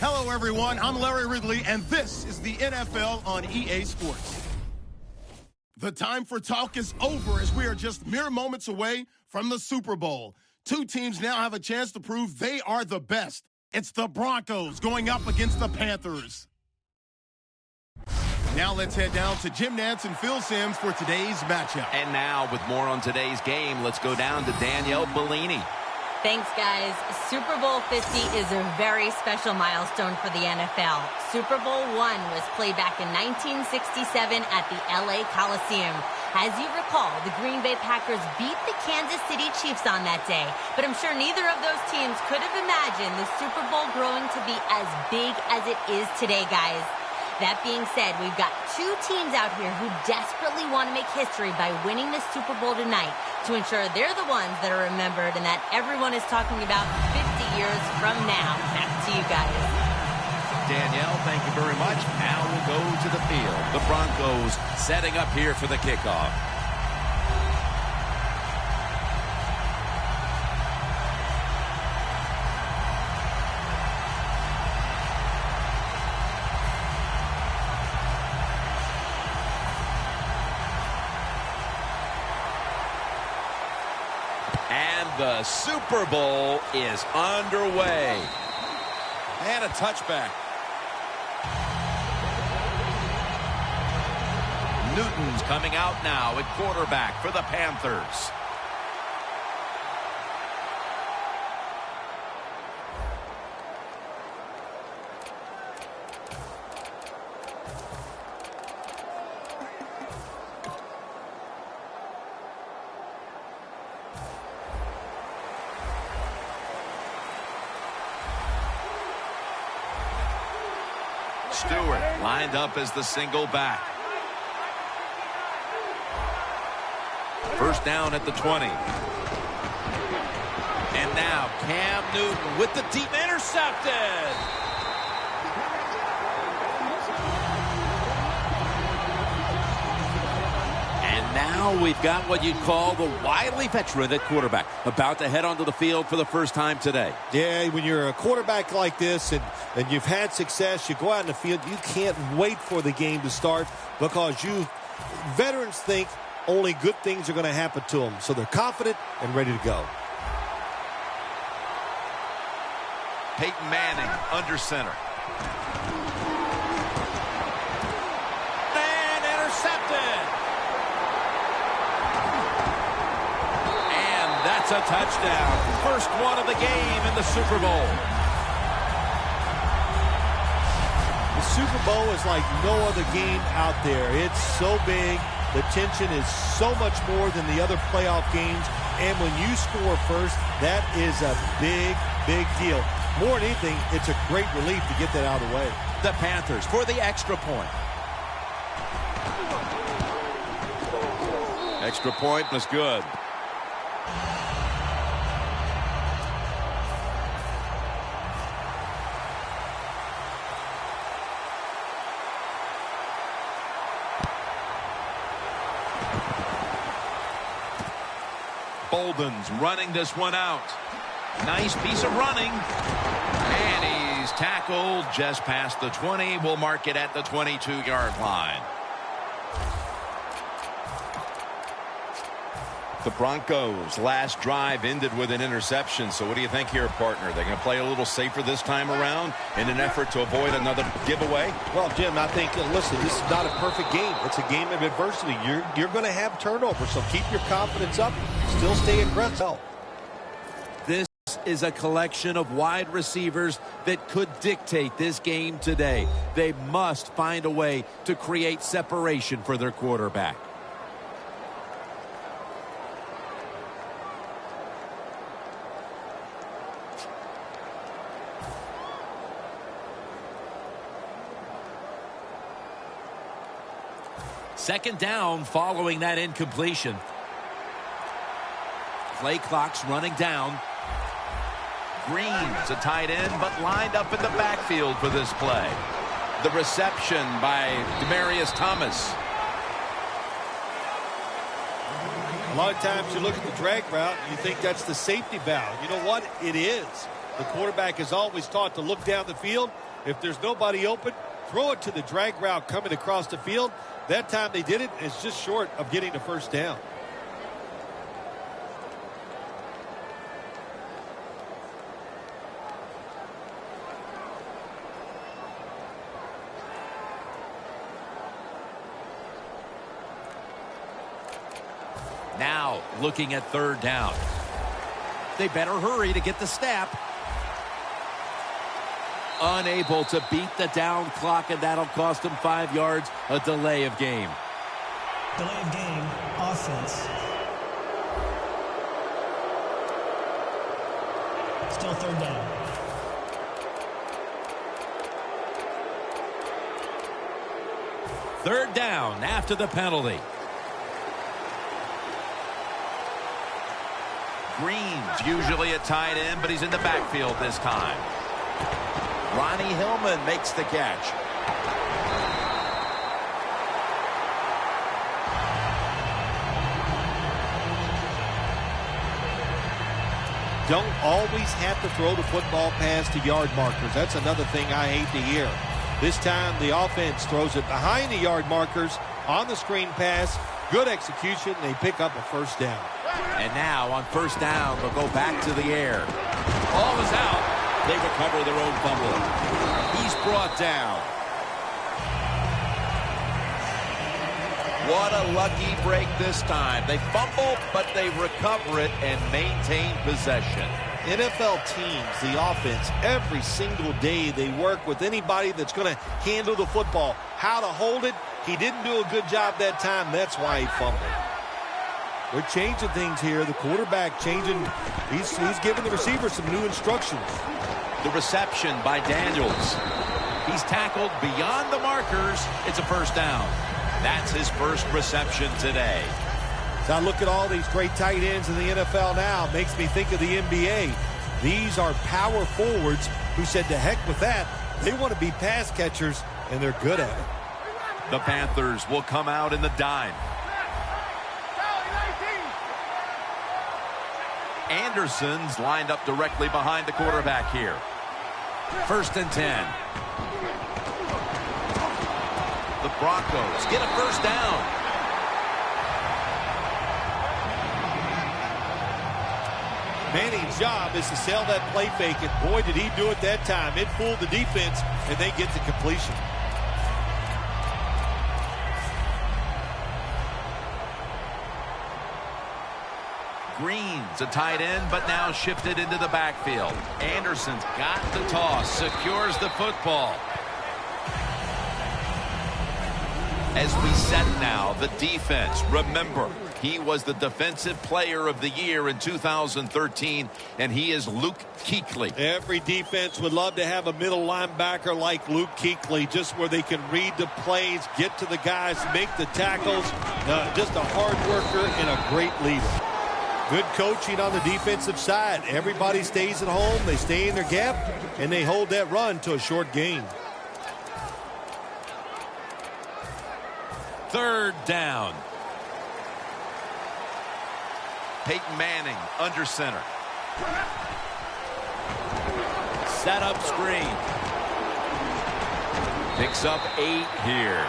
Hello, everyone. I'm Larry Ridley, and this is the NFL on EA Sports. The time for talk is over as we are just mere moments away from the Super Bowl. Two teams now have a chance to prove they are the best. It's the Broncos going up against the Panthers. Now let's head down to Jim Nantz and Phil Simms for today's matchup. And now, with more on today's game, let's go down to Danielle Bellini. Thanks, guys. Super Bowl 50 is a very special milestone for the NFL. Super Bowl I was played back in 1967 at the LA Coliseum. As you recall, the Green Bay Packers beat the Kansas City Chiefs on that day. But I'm sure neither of those teams could have imagined the Super Bowl growing to be as big as it is today, guys. That being said, we've got two teams out here who desperately want to make history by winning the Super Bowl tonight to ensure they're the ones that are remembered and that everyone is talking about 50 years from now. Back to you guys. Danielle, thank you very much. Now we'll go to the field. The Broncos setting up here for the kickoff. The Super Bowl is underway. And a touchback. Newton's coming out now at quarterback for the Panthers. Stewart lined up as the single back. First down at the 20. And now Cam Newton with the deep intercepted. And now we've got what you'd call the wily veteran at quarterback, about to head onto the field for the first time today. Yeah, when you're a quarterback like this and you've had success, you go out in the field, you can't wait for the game to start because veterans think only good things are going to happen to them. So they're confident and ready to go. Peyton Manning under center. And intercepted. And that's a touchdown. First one of the game in the Super Bowl. The Super Bowl is like no other game out there. It's so big. The tension is so much more than the other playoff games. And when you score first, that is a big, big deal. More than anything, it's a great relief to get that out of the way. The Panthers for the extra point. Extra point was good. Bolden's running this one out. Nice piece of running. And he's tackled just past the 20. We'll mark it at the 22-yard line. The Broncos' last drive ended with an interception. So what do you think here, partner? They're going to play a little safer this time around in an effort to avoid another giveaway? Well, Jim, I think, listen, this is not a perfect game. It's a game of adversity. You're going to have turnovers, so keep your confidence up. Still stay aggressive. This is a collection of wide receivers that could dictate this game today. They must find a way to create separation for their quarterback. Second down following that incompletion. Play clock's running down. Green's a tight end, but lined up in the backfield for this play. The reception by Demaryius Thomas. A lot of times you look at the drag route and you think that's the safety valve. You know what? It is. The quarterback is always taught to look down the field. If there's nobody open, throw it to the drag route coming across the field. That time they did it, and it's just short of getting the first down. Now looking at third down. They better hurry to get the snap. Unable to beat the down clock, and that'll cost them 5 yards, a delay of game. Delay of game, offense. Still third down. Third down after the penalty. Green's usually a tight end, but he's in the backfield this time. Ronnie Hillman makes the catch. Don't always have to throw the football past the yard markers. That's another thing I hate to hear. This time the offense throws it behind the yard markers on the screen pass. Good execution. They pick up a first down. And now on first down, they'll go back to the air. Ball is out. They recover their own fumble. He's brought down. What a lucky break this time. They fumble, but they recover it and maintain possession. NFL teams, the offense, every single day they work with anybody that's going to handle the football. How to hold it. He didn't do a good job that time. That's why he fumbled. They're changing things here. The quarterback changing. He's giving the receiver some new instructions. The reception by Daniels. He's tackled beyond the markers. It's a first down. That's his first reception today. So I look at all these great tight ends in the NFL now. It makes me think of the NBA. These are power forwards who said to heck with that. They want to be pass catchers, and they're good at it. The Panthers will come out in the dime. Anderson's lined up directly behind the quarterback here. 1st and 10. The Broncos get a first down. Manning's job is to sell that play fake, and boy, did he do it that time. It fooled the defense, and they get the completion. Green's a tight end, but now shifted into the backfield. Anderson's got the toss, secures the football. As we set now, the defense, remember, he was the defensive player of the year in 2013, and he is Luke Kuechly. Every defense would love to have a middle linebacker like Luke Kuechly, just where they can read the plays, get to the guys, make the tackles. Just a hard worker and a great leader. Good coaching on the defensive side. Everybody stays at home. They stay in their gap, and they hold that run to a short gain. 3rd down. Peyton Manning under center. Set up screen. Picks up 8 here.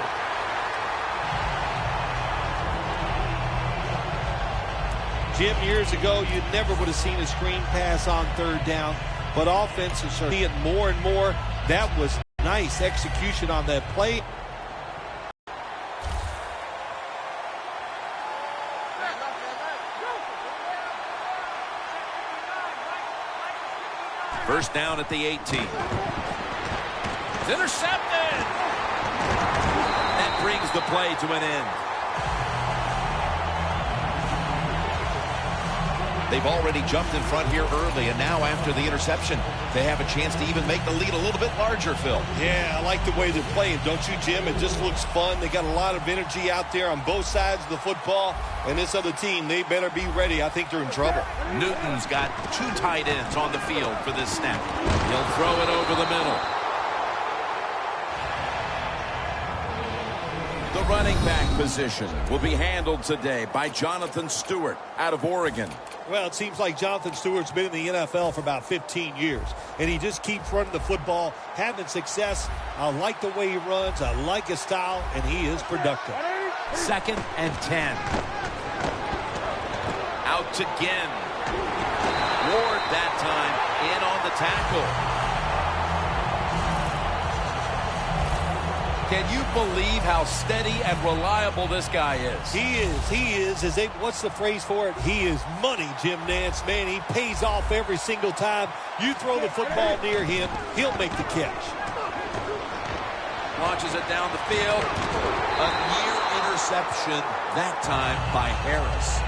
Jim, years ago, you never would have seen a screen pass on 3rd down, but offenses are seeing it more and more. That was nice execution on that play. First down at the 18. It's intercepted. That brings the play to an end. They've already jumped in front here early, and now after the interception, they have a chance to even make the lead a little bit larger, Phil. Yeah, I like the way they're playing, don't you, Jim? It just looks fun. They got a lot of energy out there on both sides of the football, and this other team, they better be ready. I think they're in trouble. Newton's got 2 tight ends on the field for this snap. He'll throw it over the middle. The running back position will be handled today by Jonathan Stewart out of Oregon. Well, it seems like Jonathan Stewart's been in the NFL for about 15 years, and he just keeps running the football, having success. I like the way he runs. I like his style, and he is productive. 2nd and 10. Out to Ginn. Ward that time in on the tackle. Can you believe how steady and reliable this guy is? He is. What's the phrase for it? He is money, Jim Nance. Man, he pays off every single time. You throw the football near him, he'll make the catch. Launches it down the field. A near interception, that time by Harris.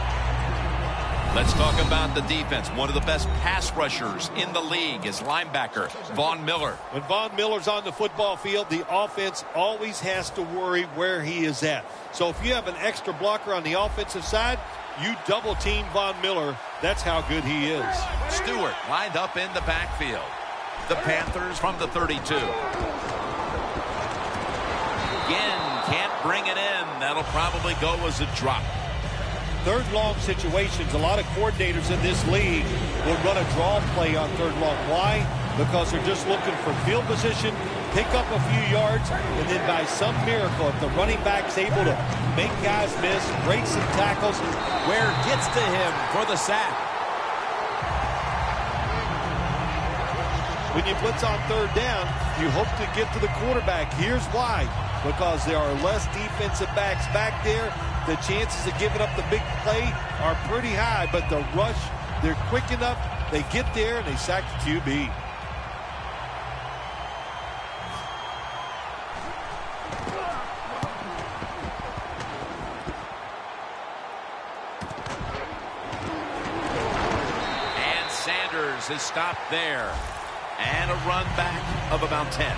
Let's talk about the defense. One of the best pass rushers in the league is linebacker Von Miller. When Von Miller's on the football field, the offense always has to worry where he is at. So if you have an extra blocker on the offensive side, you double team Von Miller. That's how good he is. Stewart lined up in the backfield. The Panthers from the 32. Again, can't bring it in. That'll probably go as a drop. Third long situations, a lot of coordinators in this league will run a draw play on third long. Why? Because they're just looking for field position, pick up a few yards, and then by some miracle, if the running back's able to make guys miss, break some tackles, Ware gets to him for the sack. When you blitz on third down, you hope to get to the quarterback. Here's why. Because there are less defensive backs back there. The chances of giving up the big play are pretty high, but the rush, they're quick enough. They get there, and they sack the QB. And Sanders is stopped there. And a run back of about 10.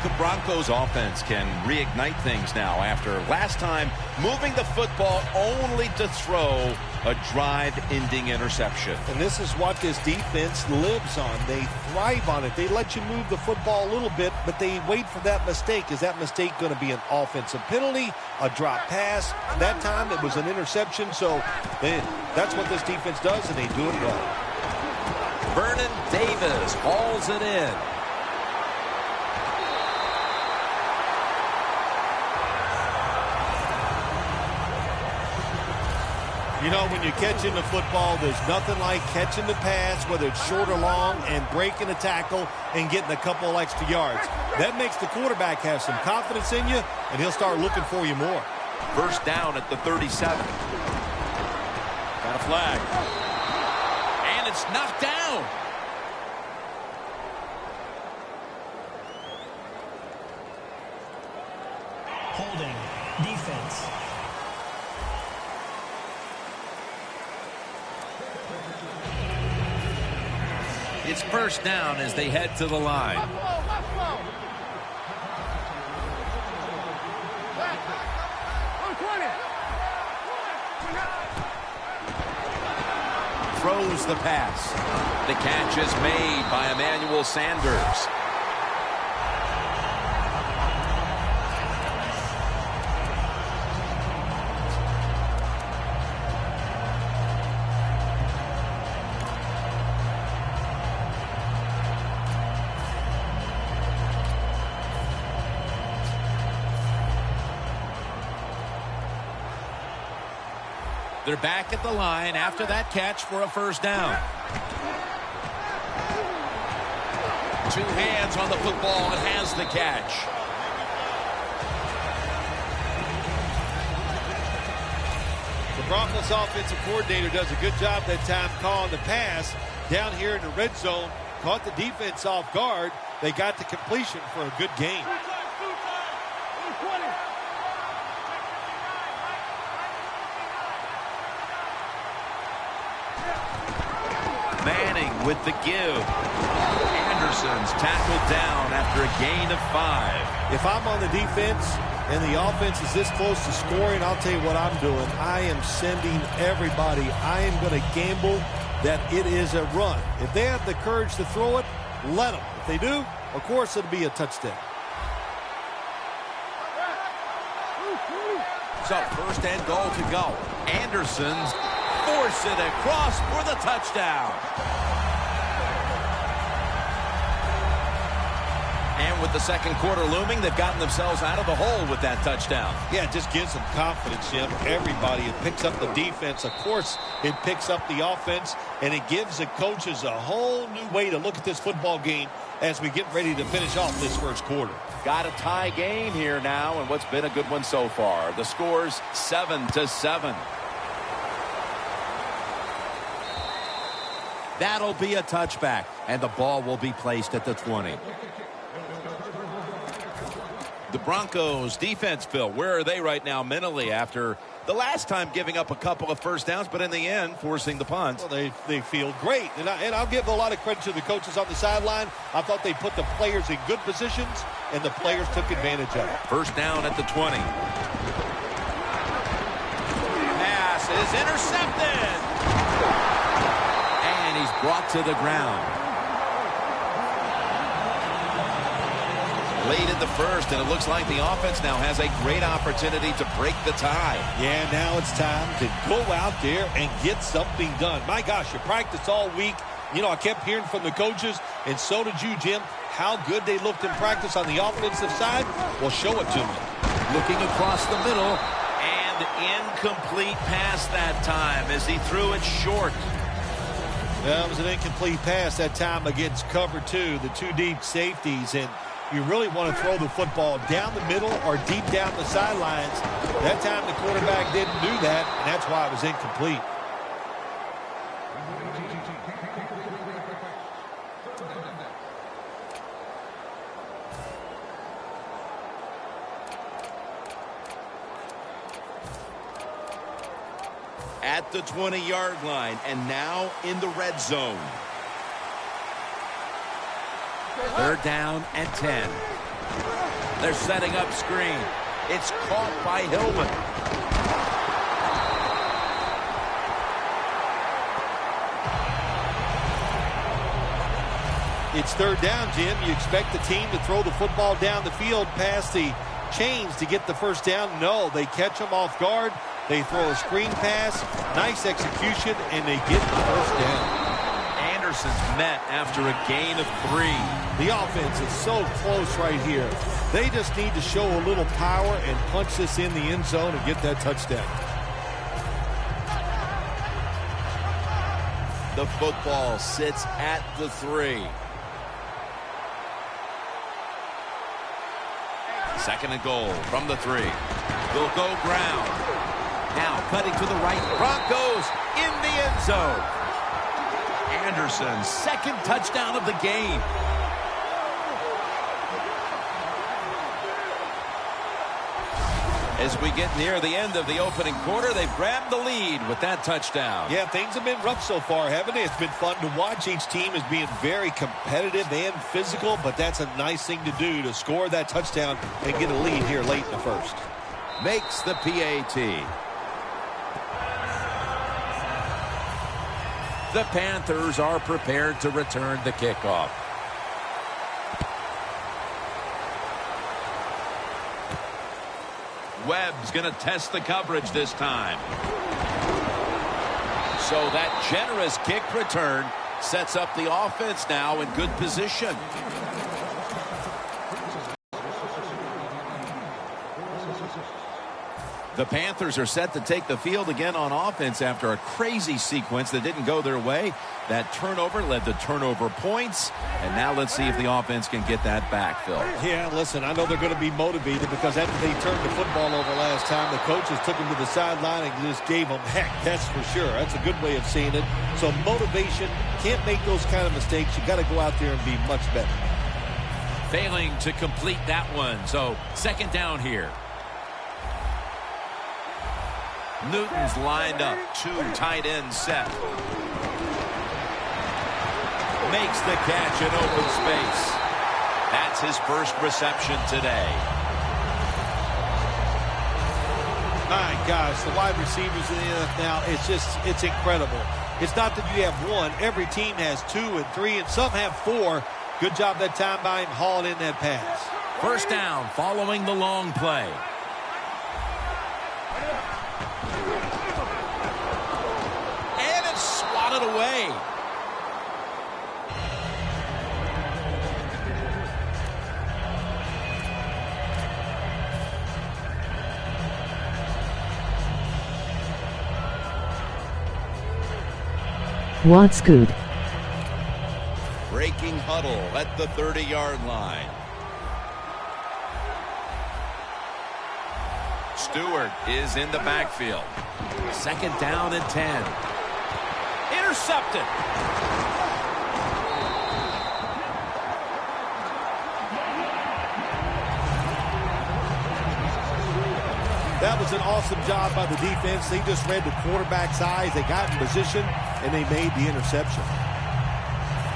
The Broncos offense can reignite things now after last time moving the football only to throw a drive-ending interception. And this is what this defense lives on. They thrive on it. They let you move the football a little bit, but they wait for that mistake. Is that mistake going to be an offensive penalty, a drop pass? That time it was an interception, so that's what this defense does, and they do it well. Vernon Davis hauls it in. You know, when you're catching the football, there's nothing like catching the pass, whether it's short or long, and breaking a tackle and getting a couple extra yards. That makes the quarterback have some confidence in you, and he'll start looking for you more. First down at the 37. Got a flag. And it's knocked down. Holding. Defense. It's first down as they head to the line. Throws the pass. The catch is made by Emmanuel Sanders. They're back at the line after that catch for a first down. Two hands on the football and has the catch. The Broncos offensive coordinator does a good job that time calling the pass down here in the red zone. Caught the defense off guard. They got the completion for a good gain. Manning with the give. Anderson's tackled down after a gain of 5. If I'm on the defense and the offense is this close to scoring, I'll tell you what I'm doing. I am sending everybody. I am going to gamble that it is a run. If they have the courage to throw it, let them. If they do, of course, it'll be a touchdown. So first and goal to go. Anderson's force it across for the touchdown. And with the second quarter looming, they've gotten themselves out of the hole with that touchdown. Yeah, it just gives them confidence, Jim. Everybody, it picks up the defense. Of course, it picks up the offense, and it gives the coaches a whole new way to look at this football game as we get ready to finish off this first quarter. Got a tie game here now, and what's been a good one so far. The score's 7-7. That'll be a touchback, and the ball will be placed at the 20. The Broncos defense, Phil, where are they right now mentally after the last time giving up a couple of first downs, but in the end forcing the punt? Well, they feel great, and I'll give a lot of credit to the coaches on the sideline. I thought they put the players in good positions, and the players took advantage of it. First down at the 20. Pass is intercepted, and he's brought to the ground. Late in the first, and it looks like the offense now has a great opportunity to break the tie. Yeah, now it's time to go out there and get something done. My gosh, you practiced all week. You know, I kept hearing from the coaches, and so did you, Jim, how good they looked in practice on the offensive side. Well, show it to me. Looking across the middle, and incomplete pass that time as he threw it short. Well, it was an incomplete pass that time against cover two, the two deep safeties, and you really want to throw the football down the middle or deep down the sidelines. That time the quarterback didn't do that, and that's why it was incomplete. At the 20-yard line, and now in the red zone. Third down and 10. They're setting up screen. It's caught by Hillman. It's third down, Jim. You expect the team to throw the football down the field past the chains to get the first down. No, they catch them off guard. They throw a screen pass. Nice execution, and they get the first down. Anderson's met after a gain of 3. The offense is so close right here. They just need to show a little power and punch this in the end zone and get that touchdown. The football sits at the 3. Second and goal from the 3. They'll go ground. Now cutting to the right. Broncos in the end zone. Anderson's second touchdown of the game. As we get near the end of the opening quarter, they've grabbed the lead with that touchdown. Yeah, things have been rough so far, haven't they? It's been fun to watch. Each team is being very competitive and physical, but that's a nice thing to do, to score that touchdown and get a lead here late in the first. Makes the PAT. The Panthers are prepared to return the kickoff. Webb's going to test the coverage this time. So that generous kick return sets up the offense now in good position. The Panthers are set to take the field again on offense after a crazy sequence that didn't go their way. That turnover led to turnover points. And now let's see if the offense can get that back, Phil. Yeah, listen, I know they're going to be motivated because after they turned the football over last time, the coaches took them to the sideline and just gave them heck. That's for sure. That's a good way of seeing it. So motivation, can't make those kind of mistakes. You got to go out there and be much better. Failing to complete that one. So second down here. Newton's lined up. 2 tight ends set. Makes the catch in open space. That's his first reception today. My gosh, the wide receivers in the NFL, it's incredible. It's not that you have one. Every team has 2 and 3, and some have 4. Good job that time by him hauling in that pass. First down following the long play. away. What's good? Breaking huddle at the 30-yard line. Stewart is in the backfield. Second down and 10. Intercepted. That was an awesome job by the defense. They just read the quarterback's eyes. They got in position, and they made the interception.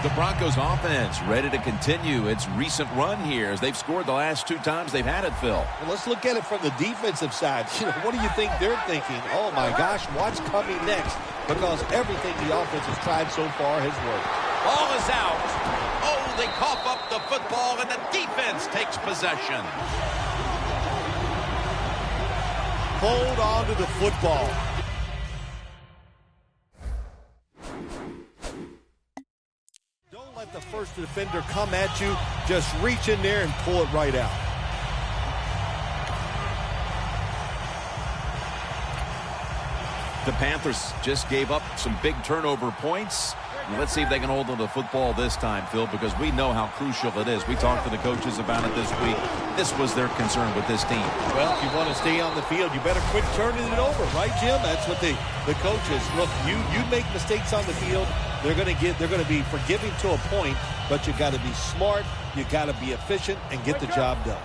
The Broncos offense ready to continue its recent run here as they've scored the last 2 times they've had it, Phil. Well, let's look at it from the defensive side. What do you think they're thinking? Oh, my gosh, what's coming next? Because everything the offense has tried so far has worked. Ball is out. Oh, they cough up the football, and the defense takes possession. Hold on to the football. Don't let the first defender come at you. Just reach in there and pull it right out. The Panthers just gave up some big turnover points. Let's see if they can hold on to the football this time, Phil, because we know how crucial it is. We talked to the coaches about it this week. This was their concern with this team. Well, if you want to stay on the field, you better quit turning it over, right, Jim? That's what the coaches look. You make mistakes on the field, they're going to be forgiving to a point, but you got to be smart, you got to be efficient, and get the job done.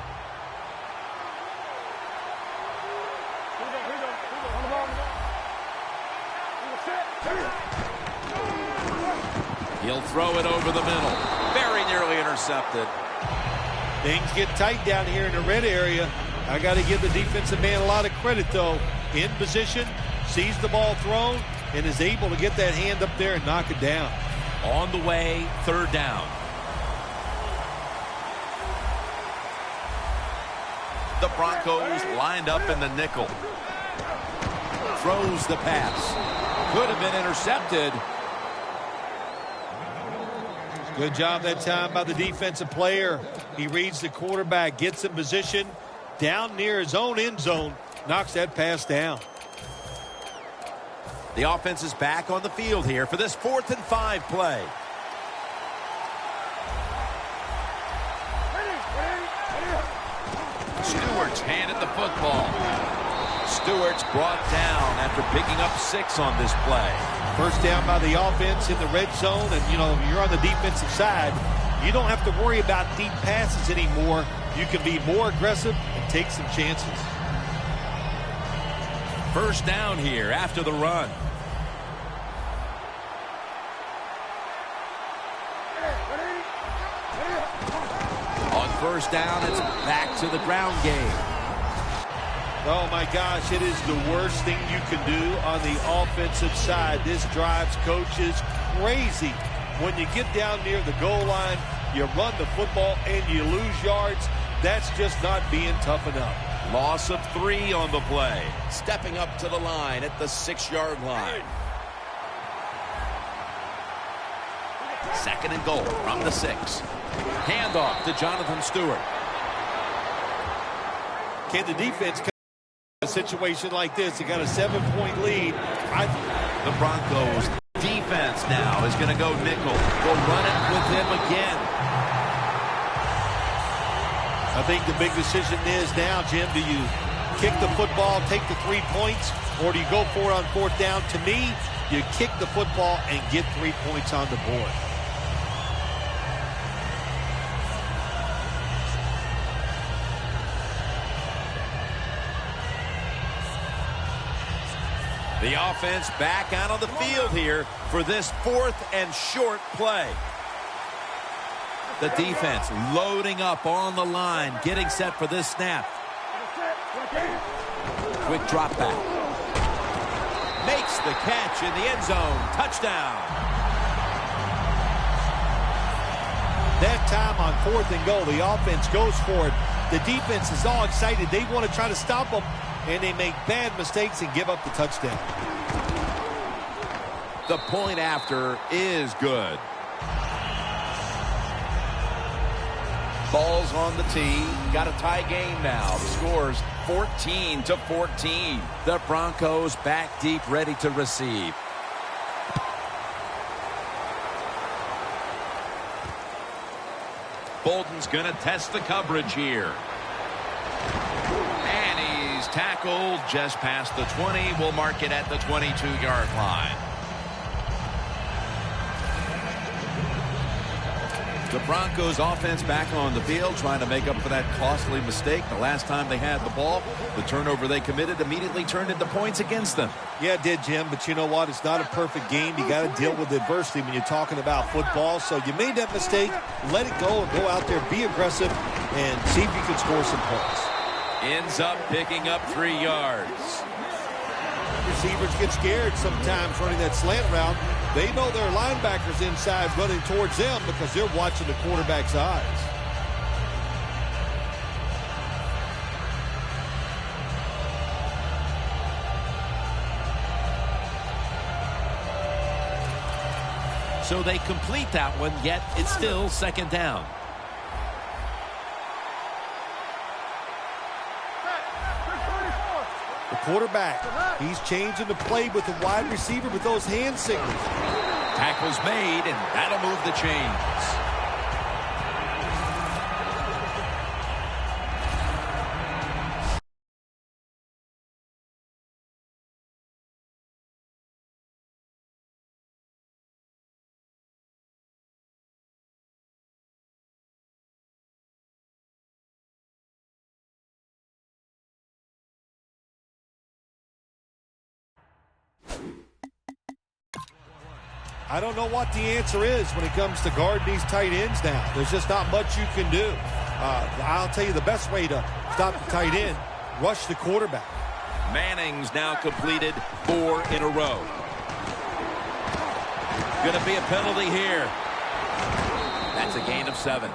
He'll throw it over the middle. Very nearly intercepted. Things get tight down here in the red area. I got to give the defensive man a lot of credit, though. In position, sees the ball thrown, and is able to get that hand up there and knock it down. On the way, 3rd down. The Broncos lined up in the nickel. Throws the pass. Could have been intercepted. Good job that time by the defensive player. He reads the quarterback, gets in position, down near his own end zone, knocks that pass down. The offense is back on the field here for this 4th and 5 play. Stewart's handed the football. Stewart's brought down after picking up 6 on this play. First down by the offense in the red zone, and you're on the defensive side. You don't have to worry about deep passes anymore. You can be more aggressive and take some chances. First down here after the run. On first down, it's back to the ground game. Oh, my gosh, it is the worst thing you can do on the offensive side. This drives coaches crazy. When you get down near the goal line, you run the football and you lose yards. That's just not being tough enough. Loss of 3 on the play. Stepping up to the line at the 6-yard line. 2nd and goal from the 6. Handoff to Jonathan Stewart. Can the defense come in a situation like this? They got a 7-point lead. The Broncos defense now is going to go nickel. We'll run it with him again. I think the big decision is now, Jim, do you kick the football, take the 3 points, or do you go for it on 4th down? To me, you kick the football and get 3 points on the board. The offense back out on the field here for this 4th and short play. The defense loading up on the line, getting set for this snap. Quick drop back. Makes the catch in the end zone. Touchdown. That time on 4th and goal, the offense goes for it. The defense is all excited. They want to try to stop them, and they make bad mistakes and give up the touchdown. The point after is good. Ball's on the tee. Got a tie game now. The score's 14-14. The Broncos back deep, ready to receive. Bolden's going to test the coverage here. And he's tackled just past the 20. We'll mark it at the 22-yard line. The Broncos offense back on the field trying to make up for that costly mistake. The last time they had the ball, the turnover they committed immediately turned into points against them. Yeah, it did, Jim, but you know what? It's not a perfect game. You got to deal with adversity when you're talking about football. So you made that mistake, let it go, and go out there, be aggressive, and see if you can score some points. Ends up picking up 3 yards. Receivers get scared sometimes running that slant route. They know their linebackers inside running towards them because they're watching the quarterback's eyes. So they complete that one, yet it's still second down. The quarterback, he's changing the play with the wide receiver with those hand signals. Tackle's made, and that'll move the chains. I don't know what the answer is when it comes to guarding these tight ends now. There's just not much you can do. I'll tell you the best way to stop the tight end, rush the quarterback. Manning's now completed 4 in a row. Going to be a penalty here. That's a gain of 7.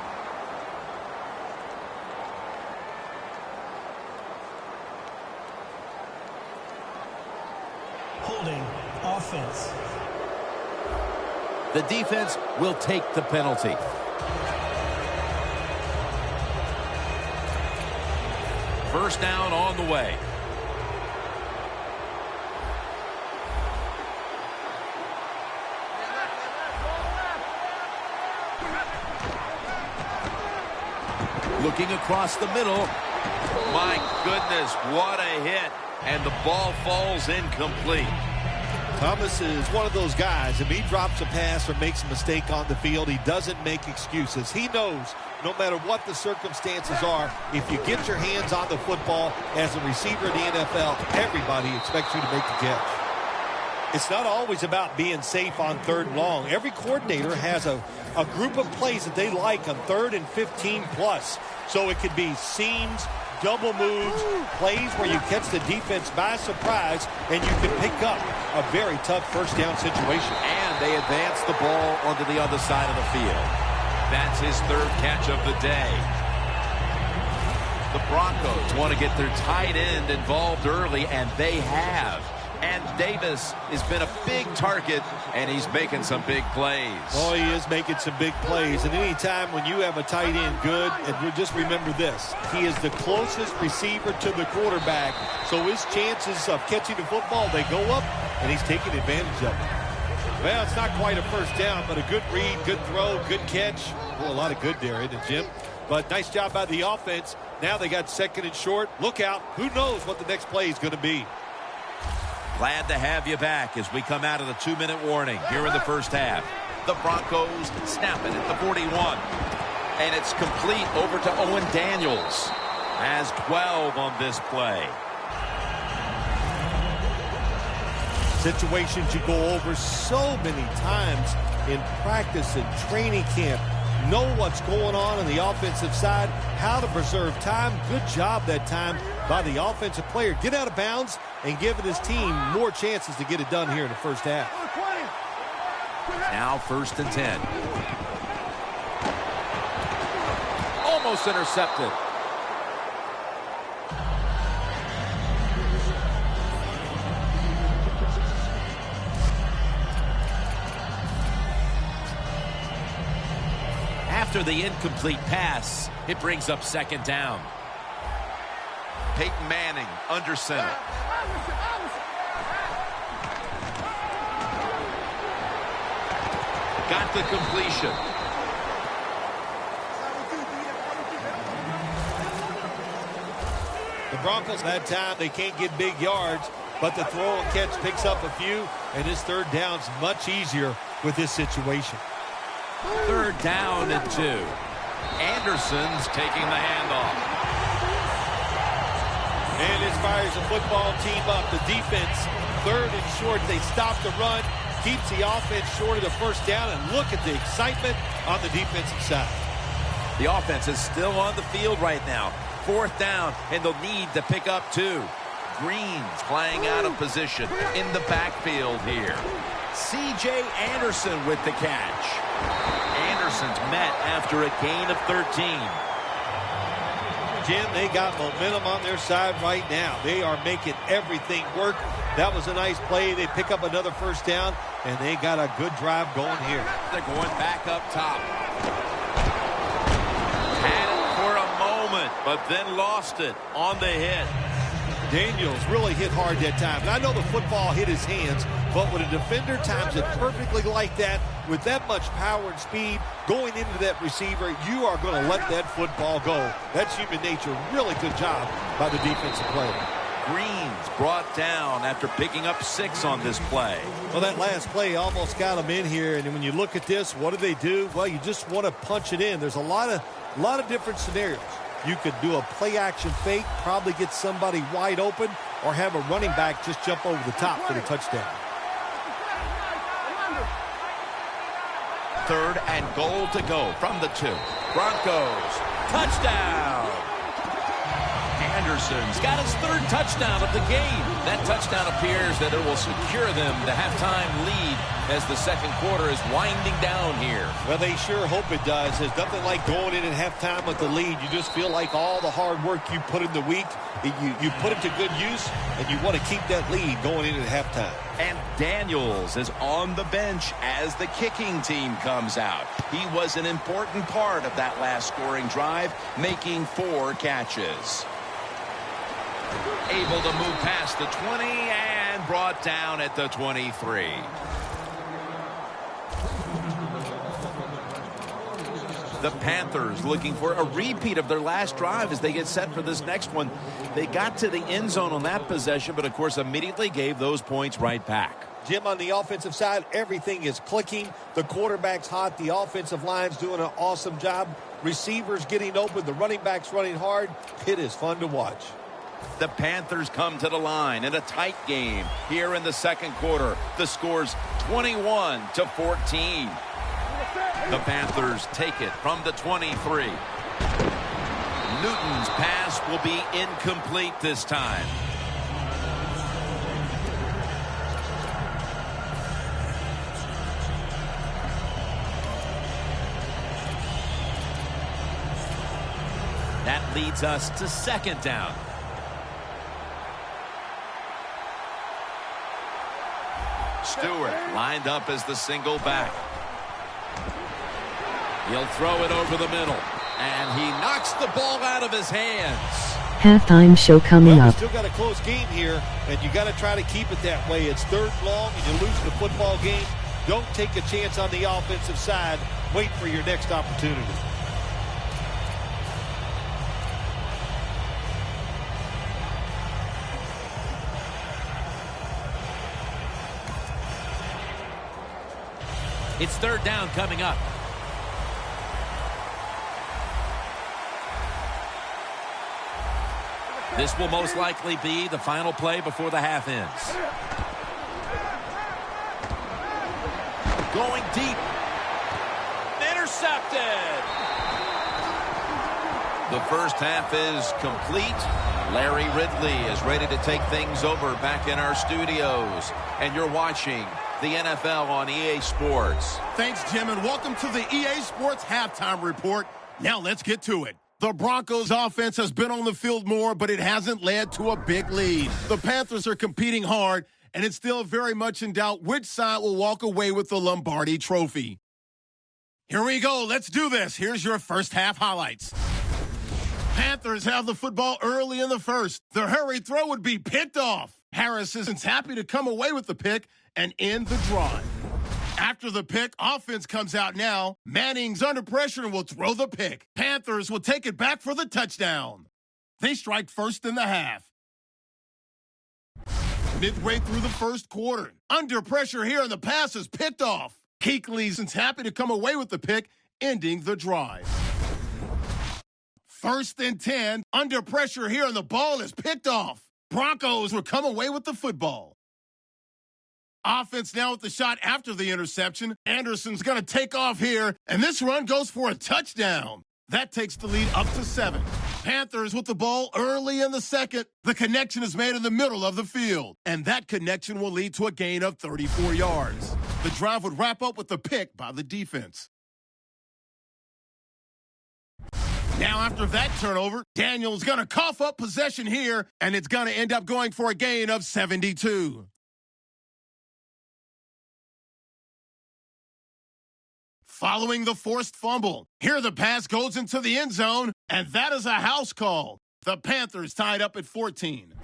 Holding offense. The defense will take the penalty. First down on the way. Looking across the middle. My goodness, what a hit. And the ball falls incomplete. Thomas is one of those guys. If he drops a pass or makes a mistake on the field, he doesn't make excuses. He knows no matter what the circumstances are, if you get your hands on the football as a receiver in the NFL, everybody expects you to make the catch. It's not always about being safe on 3rd and long. Every coordinator has a group of plays that they like on 3rd and 15 plus. So it could be seams, double moves, plays where you catch the defense by surprise and you can pick up a very tough first down situation. And they advance the ball onto the other side of the field. That's his 3rd catch of the day. The Broncos want to get their tight end involved early, and they have. And Davis has been a big target, and he's making some big plays. Oh, he is making some big plays. And any time when you have a tight end good, and just remember this, he is the closest receiver to the quarterback. So his chances of catching the football, they go up, and he's taking advantage of it. Well, it's not quite a first down, but a good read, good throw, good catch. Oh, a lot of good there, isn't it, Jim? But nice job by the offense. Now they got 2nd and short. Look out. Who knows what the next play is going to be. Glad to have you back as we come out of the 2-minute warning here in the first half. The Broncos snap it at the 41. And it's complete over to Owen Daniels. Has 12 on this play. Situations you go over so many times in practice and training camp. Know what's going on the offensive side, how to preserve time. Good job that time by the offensive player. Get out of bounds and giving his team more chances to get it done here in the first half. Now 1st and 10. Almost intercepted. After the incomplete pass, it brings up second down. Peyton Manning under center. Got the completion. The Broncos, that time, they can't get big yards, but the throw and catch picks up a few, and this third down's much easier with this situation. Third down and 2. Anderson's taking the handoff. And this fires the football team up. The defense, third and short. They stop the run, keeps the offense short of the first down, and look at the excitement on the defensive side. The offense is still on the field right now. Fourth down, and they'll need to pick up 2. Green's flying out of position in the backfield here. C.J. Anderson with the catch. Anderson's met after a gain of 13. Jim, they got momentum on their side right now. They are making everything work. That was a nice play. They pick up another first down, and they got a good drive going here. They're going back up top. Had it for a moment, but then lost it on the hit. Daniels really hit hard that time. And I know the football hit his hands, but when a defender times it perfectly like that, with that much power and speed going into that receiver, you are going to let that football go. That's human nature. Really good job by the defensive player. Green's brought down after picking up 6 on this play. Well, that last play almost got him in here. And when you look at this, what do? Well, you just want to punch it in. There's a lot of different scenarios. You could do a play-action fake, probably get somebody wide open, or have a running back just jump over the top for the touchdown. Third and goal to go from the 2. Broncos, touchdown! Anderson's got his 3rd touchdown of the game. That touchdown appears that it will secure them the halftime lead as the second quarter is winding down here. Well, they sure hope it does. There's nothing like going in at halftime with the lead. You just feel like all the hard work you put in the week, you put it to good use, and you want to keep that lead going in at halftime. And Daniels is on the bench as the kicking team comes out. He was an important part of that last scoring drive, making 4 catches. Able to move past the 20 and brought down at the 23. The Panthers looking for a repeat of their last drive as they get set for this next one. They got to the end zone on that possession, but of course immediately gave those points right back. Jim, on the offensive side, everything is clicking. The quarterback's hot. The offensive line's doing an awesome job. Receivers getting open. The running back's running hard. It is fun to watch. The Panthers come to the line in a tight game here in the second quarter. The score's 21-14. The Panthers take it from the 23. Newton's pass will be incomplete this time. That leads us to second down. Stewart lined up as the single back. He'll throw it over the middle. And he knocks the ball out of his hands. Halftime show coming up. Still got a close game here, and you got to try to keep it that way. It's 3rd and long, and you lose the football game. Don't take a chance on the offensive side. Wait for your next opportunity. It's 3rd down coming up. This will most likely be the final play before the half ends. Going deep. Intercepted. The first half is complete. Larry Ridley is ready to take things over back in our studios. And you're watching the NFL on EA Sports. Thanks, Jim, and welcome to the EA Sports Halftime Report. Now let's get to it. The Broncos offense has been on the field more, but it hasn't led to a big lead. The Panthers are competing hard, and it's still very much in doubt which side will walk away with the Lombardi Trophy. Here we go. Let's do this. Here's your first half highlights. Panthers have the football early in the first. Their hurry throw would be picked off. Harris isn't happy to come away with the pick and end the drive. After the pick, offense comes out now. Manning's under pressure and will throw the pick. Panthers will take it back for the touchdown. They strike first in the half. Midway through the first quarter, under pressure here and the pass is picked off. Kuechly's happy to come away with the pick, ending the drive. First and 10, under pressure here and the ball is picked off. Broncos will come away with the football. Offense now with the shot after the interception. Anderson's going to take off here, and this run goes for a touchdown. That takes the lead up to 7. Panthers with the ball early in the second. The connection is made in the middle of the field, and that connection will lead to a gain of 34 yards. The drive would wrap up with the pick by the defense. Now after that turnover, Daniel's going to cough up possession here, and it's going to end up going for a gain of 72. Following the forced fumble, here the pass goes into the end zone, and that is a house call. The Panthers tied up at 14.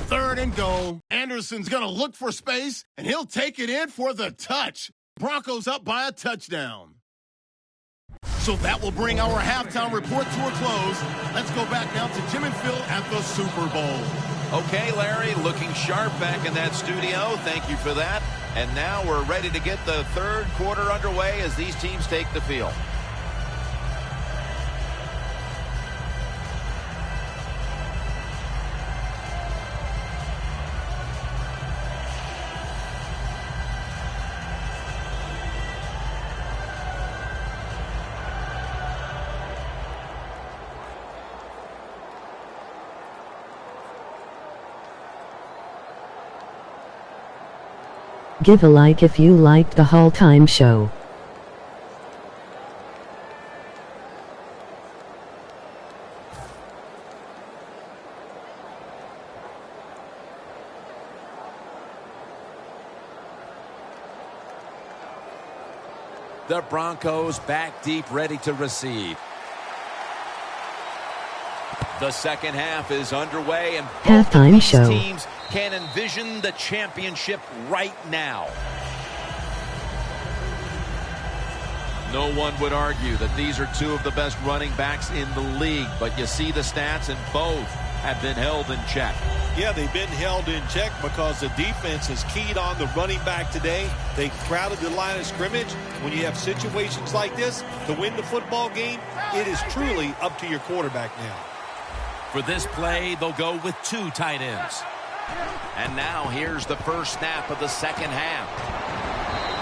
Third and goal. Anderson's going to look for space, and he'll take it in for the touch. Broncos up by a touchdown. So that will bring our halftime report to a close. Let's go back now to Jim and Phil at the Super Bowl. Okay, Larry, looking sharp back in that studio. Thank you for that. And now we're ready to get the third quarter underway as these teams take the field. Give a like if you liked the halftime show. The Broncos back deep, ready to receive. The second half is underway, and both of these teams can envision the championship right now. No one would argue that these are two of the best running backs in the league, but you see the stats, and both have been held in check. Yeah, they've been held in check because the defense is keyed on the running back today. They crowded the line of scrimmage. When you have situations like this, to win the football game, it is truly up to your quarterback now. For this play, they'll go with 2 tight ends. And now here's the first snap of the second half.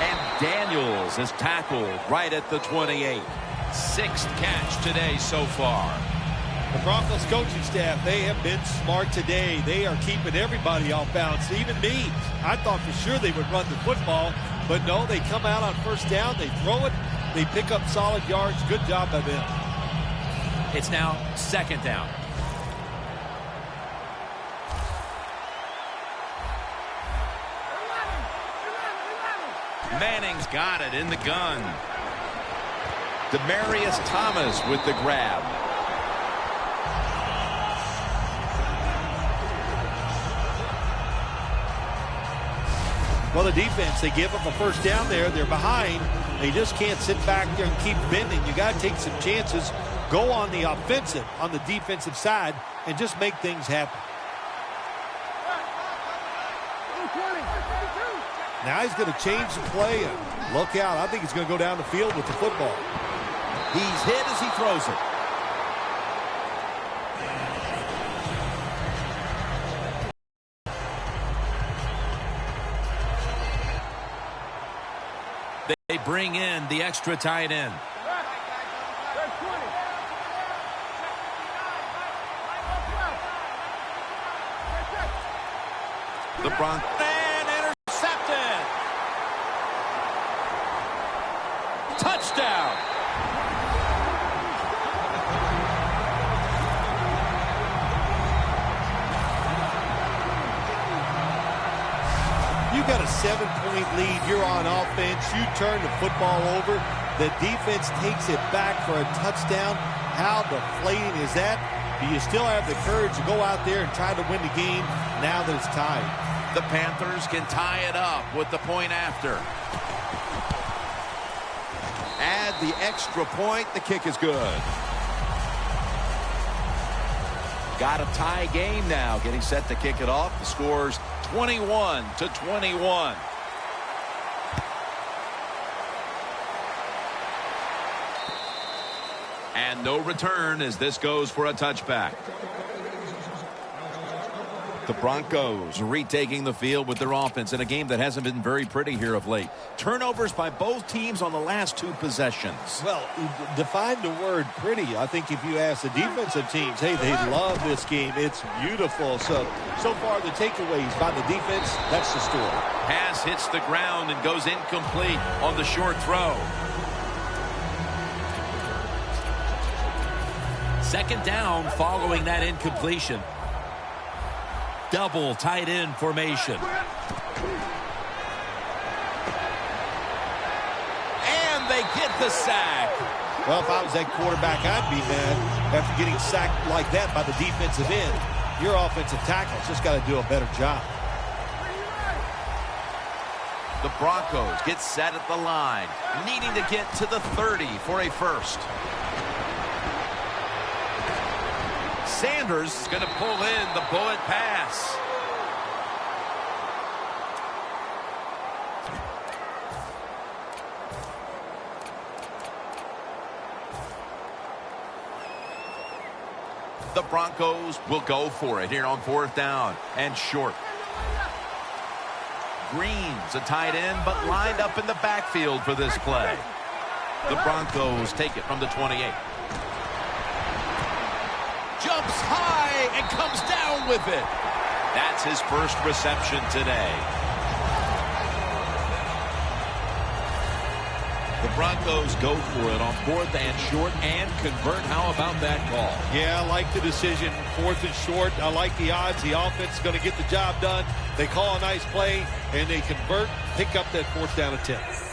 And Daniels is tackled right at the 28. 6th catch today so far. The Broncos coaching staff, they have been smart today. They are keeping everybody off balance, even me. I thought for sure they would run the football, but no, they come out on first down, they throw it, they pick up solid yards. Good job by them. It's now 2nd down. Manning's got it in the gun. Demaryius Thomas with the grab. Well, the defense, they give up a first down there. They're behind. They just can't sit back there and keep bending. You got to take some chances. Go on the offensive, on the defensive side, and just make things happen. Now he's going to change the play, and look out. I think he's going to go down the field with the football. He's hit as he throws it. They bring in the extra tight end. The Broncos. Touchdown. You got a 7-point lead. You're on offense. You turn the football over. The defense takes it back for a touchdown. How deflating is that? Do you still have the courage to go out there and try to win the game now that it's tied? The Panthers can tie it up with the point after. Add the extra point. The kick is good. Got a tie game now. Getting set to kick it off. The score's 21-21. And no return as this goes for a touchback. The Broncos retaking the field with their offense in a game that hasn't been very pretty here of late. Turnovers by both teams on the last two possessions. Well, define the word pretty. I think if you ask the defensive teams, hey, they love this game. It's beautiful. So far the takeaways by the defense, that's the story. Pass hits the ground and goes incomplete on the short throw. Second down following that incompletion. Double tight end formation. And they get the sack. Well, if I was that quarterback, I'd be mad after getting sacked like that by the defensive end. Your offensive tackle's just got to do a better job. The Broncos get set at the line, needing to get to the 30 for a first. Sanders is going to pull in the bullet pass. The Broncos will go for it here on fourth down and short. Green's a tight end, but lined up in the backfield for this play. The Broncos take it from the 28. Jumps high and comes down with it. That's his first reception today. The Broncos go for it on fourth and short and convert. How about that call? Yeah, I like the decision. Fourth and short. I like the odds. The offense is going to get the job done. They call a nice play, and they convert, pick up that fourth down attempt.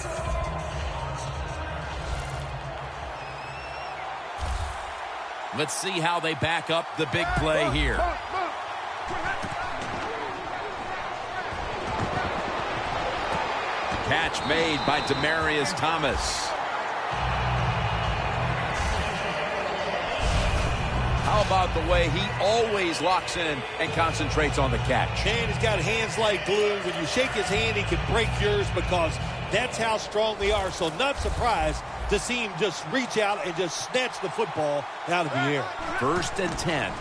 Let's see how they back up the big play here. Catch made by Demaryius Thomas. How about the way he always locks in and concentrates on the catch? And he's got hands like glue. When you shake his hand, he can break yours because that's how strong they are. So not surprised to see him just reach out and just snatch the football out of the air. First and 10.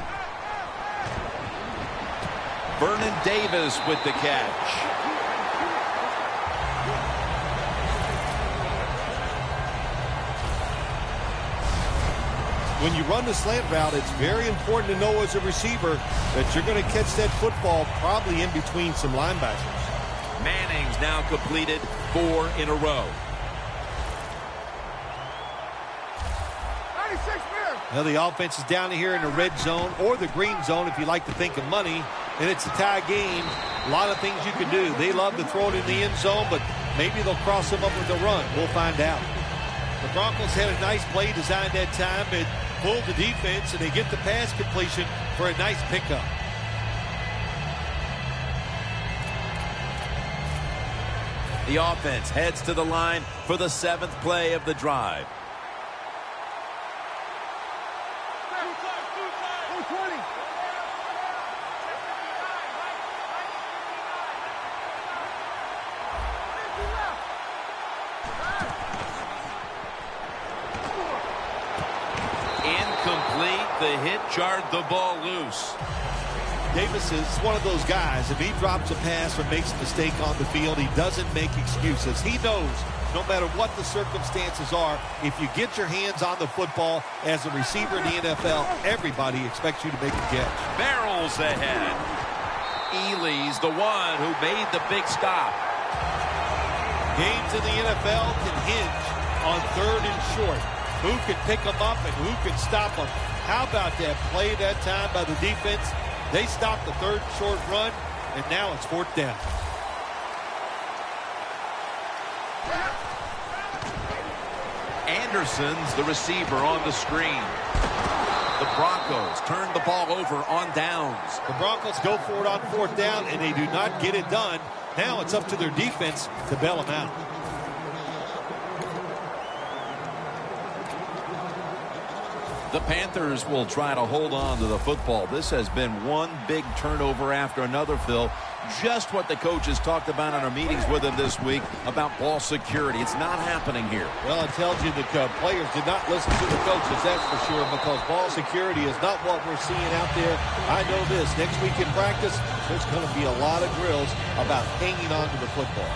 Vernon Davis with the catch. When you run the slant route, it's very important to know as a receiver that you're going to catch that football probably in between some linebackers. Manning's now completed 4 in a row. Now the offense is down here in the red zone or the green zone if you like to think of money, and it's a tie game. A lot of things you can do. They love to throw it in the end zone, but maybe they'll cross them up with a run. We'll find out. The Broncos had a nice play designed that time and pulled the defense, and they get the pass completion for a nice pickup. The offense heads to the line for the 7th play of the drive. The hit jarred the ball loose. Davis is one of those guys. If he drops a pass or makes a mistake on the field, he doesn't make excuses. He knows no matter what the circumstances are, if you get your hands on the football as a receiver in the NFL, everybody expects you to make a catch. Barrels ahead. Ely's the one who made the big stop. Games in the NFL can hinge on third and short. Who can pick them up and who can stop them? How about that play that time by the defense? They stopped the third short run, and now it's fourth down. Henderson's the receiver on the screen. The Broncos turn the ball over on downs. The Broncos go for it on 4th down, and they do not get it done. Now it's up to their defense to bail them out. The Panthers will try to hold on to the football. This has been one big turnover after another, Phil. Just what the coaches talked about in our meetings with him this week about ball security. It's not happening here. Well, it tells you the players did not listen to the coaches, that's for sure, because ball security is not what we're seeing out there. I know this. Next week in practice, there's going to be a lot of drills about hanging on to the football.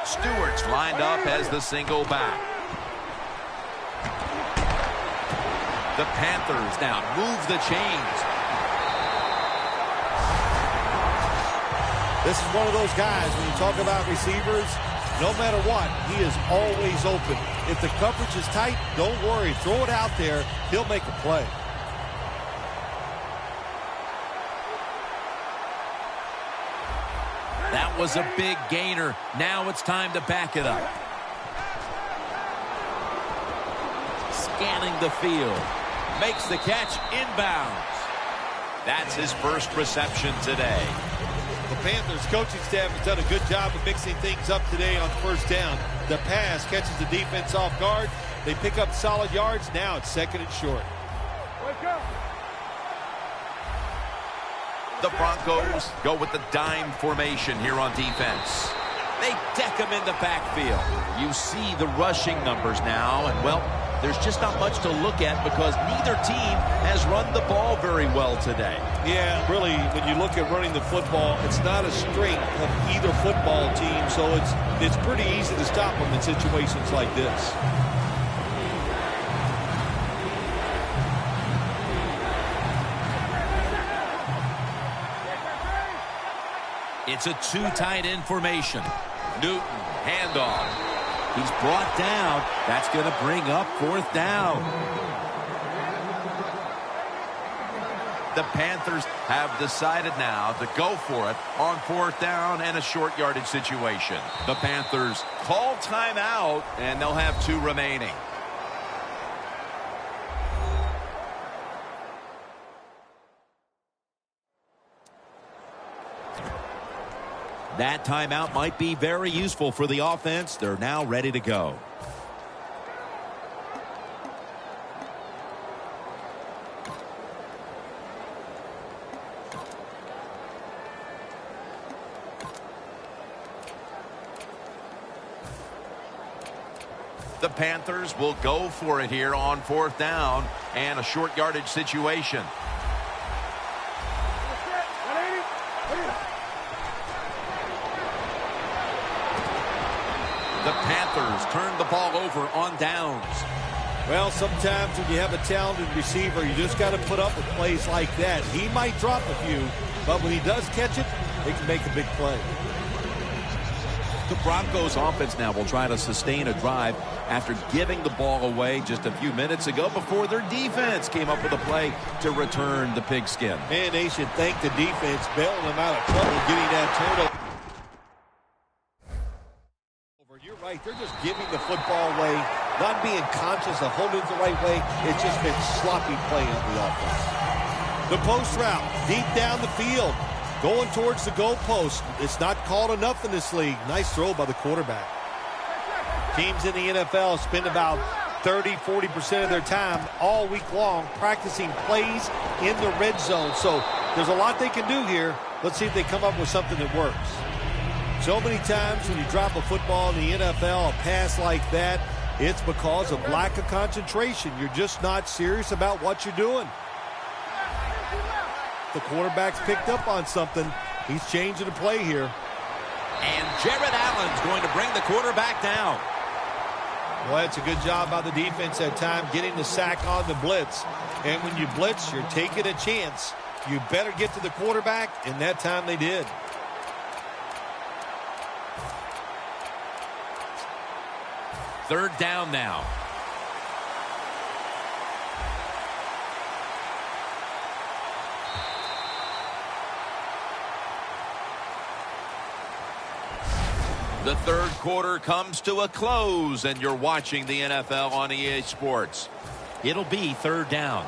Stewart's lined up as the single back. The Panthers now move the chains. This is one of those guys, when you talk about receivers, no matter what, he is always open. If the coverage is tight, don't worry. Throw it out there. He'll make a play. That was a big gainer. Now it's time to back it up. Scanning the field. Makes the catch inbounds. That's his first reception today. The Panthers coaching staff has done a good job of mixing things up today on 1st down. The pass catches the defense off guard. They pick up solid yards. Now it's 2nd and short. The Broncos go with the dime formation here on defense. They deck him in the backfield. You see the rushing numbers now, and, well, there's just not much to look at because neither team has run the ball very well today. Yeah, really, when you look at running the football, it's not a strength of either football team, so it's pretty easy to stop them in situations like this. It's a two tight end formation. Newton, handoff. He's brought down. That's going to bring up 4th down. The Panthers have decided now to go for it on 4th down and a short yardage situation. The Panthers call timeout, and they'll have 2 remaining. That timeout might be very useful for the offense. They're now ready to go. The Panthers will go for it here on 4th down and a short yardage situation. The Panthers turn the ball over on downs. Well, sometimes when you have a talented receiver, you just got to put up with plays like that. He might drop a few, but when he does catch it, he can make a big play. The Broncos offense now will try to sustain a drive after giving the ball away just a few minutes ago before their defense came up with a play to return the pigskin. Man, they should thank the defense bailing them out of trouble getting that turnover. You're right. They're just giving the football away, not being conscious of holding it the right way. It's just been sloppy play on the offense. The post route, deep down the field, going towards the goalpost. It's not called enough in this league. Nice throw by the quarterback. Teams in the NFL spend about 30-40% of their time all week long practicing plays in the red zone. So there's a lot they can do here. Let's see if they come up with something that works. So many times when you drop a football in the NFL, a pass like that, it's because of lack of concentration. You're just not serious about what you're doing. The quarterback's picked up on something. He's changing the play here. And Jared Allen's going to bring the quarterback down. Well, it's a good job by the defense that time getting the sack on the blitz. And when you blitz, you're taking a chance. You better get to the quarterback, and that time they did. Third down now. The third quarter comes to a close, and you're watching the NFL on EA Sports. It'll be third down.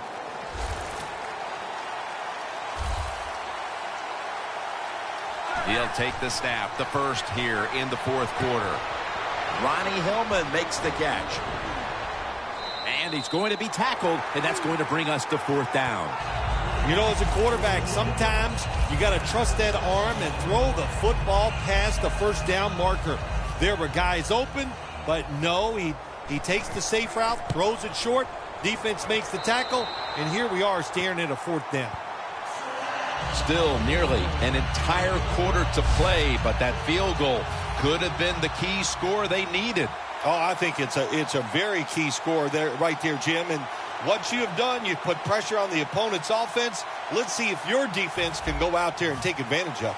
He'll take the snap, the first here in the fourth quarter. Ronnie Hillman makes the catch. And he's going to be tackled, and that's going to bring us to fourth down. You know, as a quarterback, sometimes you got to trust that arm and throw the football past the first down marker. There were guys open, but no, he takes the safe route, throws it short, defense makes the tackle, and here we are staring at a fourth down. Still nearly an entire quarter to play, but that field goal could have been the key score they needed. Oh, I think it's a very key score there, right there, Jim. And what you have done, you've put pressure on the opponent's offense. Let's see if your defense can go out there and take advantage of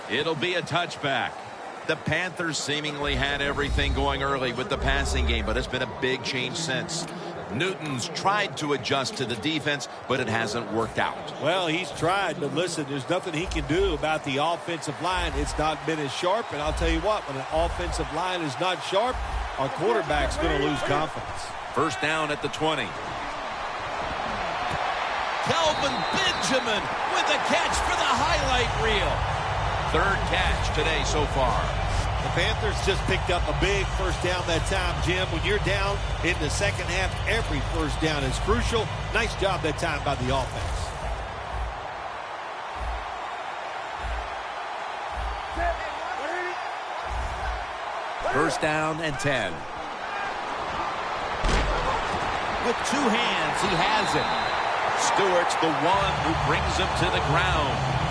it. It'll be a touchback. The Panthers seemingly had everything going early with the passing game, but it's been a big change since. Newton's tried to adjust to the defense, but it hasn't worked out. Well, he's tried, but listen, there's nothing he can do about the offensive line. It's not been as sharp, and I'll tell you what, when an offensive line is not sharp, our quarterback's going to lose confidence. First down at the 20. Kelvin Benjamin with a catch for the highlight reel. Third catch today so far. The Panthers just picked up a big first down that time, Jim. When you're down in the second half, every first down is crucial. Nice job that time by the offense. First down and 10. With two hands, he has it. Stewart's the one who brings him to the ground.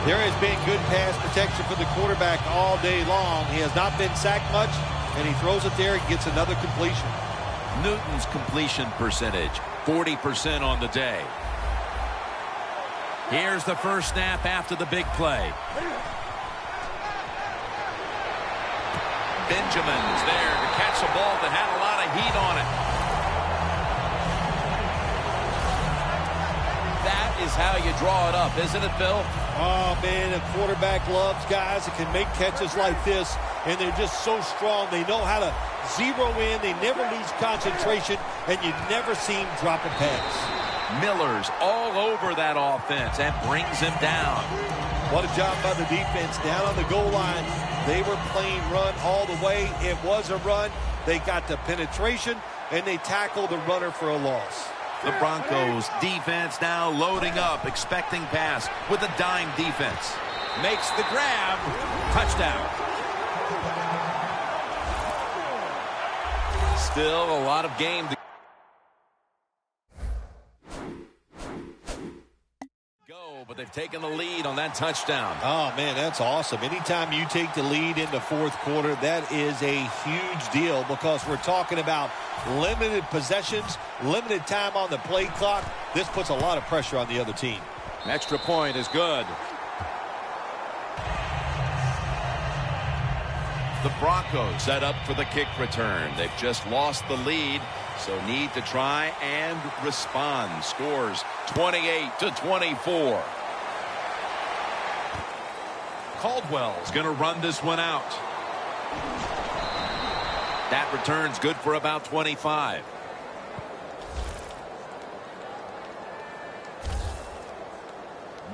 There has been good pass protection for the quarterback all day long. He has not been sacked much, and he throws it there and gets another completion. Newton's completion percentage, 40% on the day. Here's the first snap after the big play. Benjamin's there to catch a ball that had a lot of heat on it. That is how you draw it up, isn't it, Bill? Oh, man, a quarterback loves guys that can make catches like this, and they're just so strong. They know how to zero in. They never lose concentration, and you never see him drop a pass. Miller's all over that offense and brings him down. What a job by the defense down on the goal line. They were playing run all the way. It was a run. They got the penetration, and they tackled the runner for a loss. The Broncos defense now loading up, expecting pass with a dime defense. Makes the grab. Touchdown. Still a lot of game to go, but they've taken the lead on that touchdown. Oh, man, that's awesome. Anytime you take the lead in the fourth quarter, that is a huge deal because we're talking about limited possessions, limited time on the play clock. This puts a lot of pressure on the other team. An extra point is good. The Broncos set up for the kick return. They've just lost the lead, so need to try and respond. Scores 28-24. Caldwell's going to run this one out. That return's good for about 25.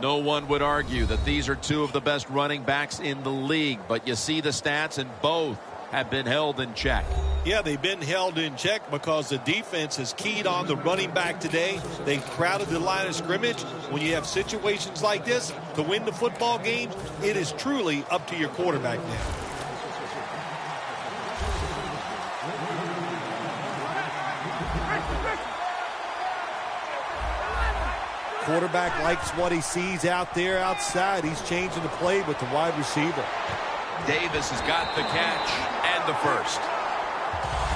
No one would argue that these are two of the best running backs in the league, but you see the stats and both have been held in check. Yeah, they've been held in check because the defense has keyed on the running back today. They've crowded the line of scrimmage. When you have situations like this to win the football game, it is truly up to your quarterback now. Quarterback likes what he sees out there outside. He's changing the play with the wide receiver. Davis has got the catch and the first.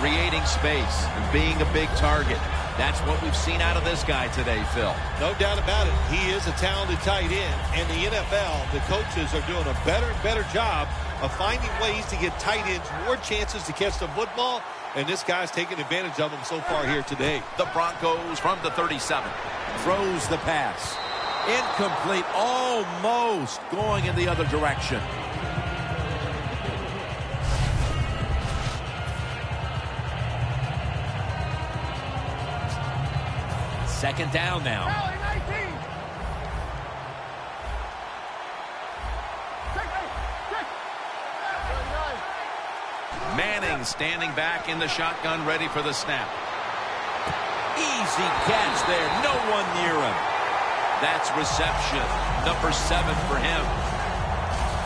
Creating space and being a big target. That's what we've seen out of this guy today, Phil. No doubt about it. He is a talented tight end. And the NFL, the coaches are doing a better and better job of finding ways to get tight ends more chances to catch the football, and this guy's taking advantage of them so far here today. The Broncos from the 37. Throws the pass. Incomplete, almost going in the other direction. Second down now. Manning standing back in the shotgun, ready for the snap. Easy catch there. No one near him. That's reception. Number 7 for him.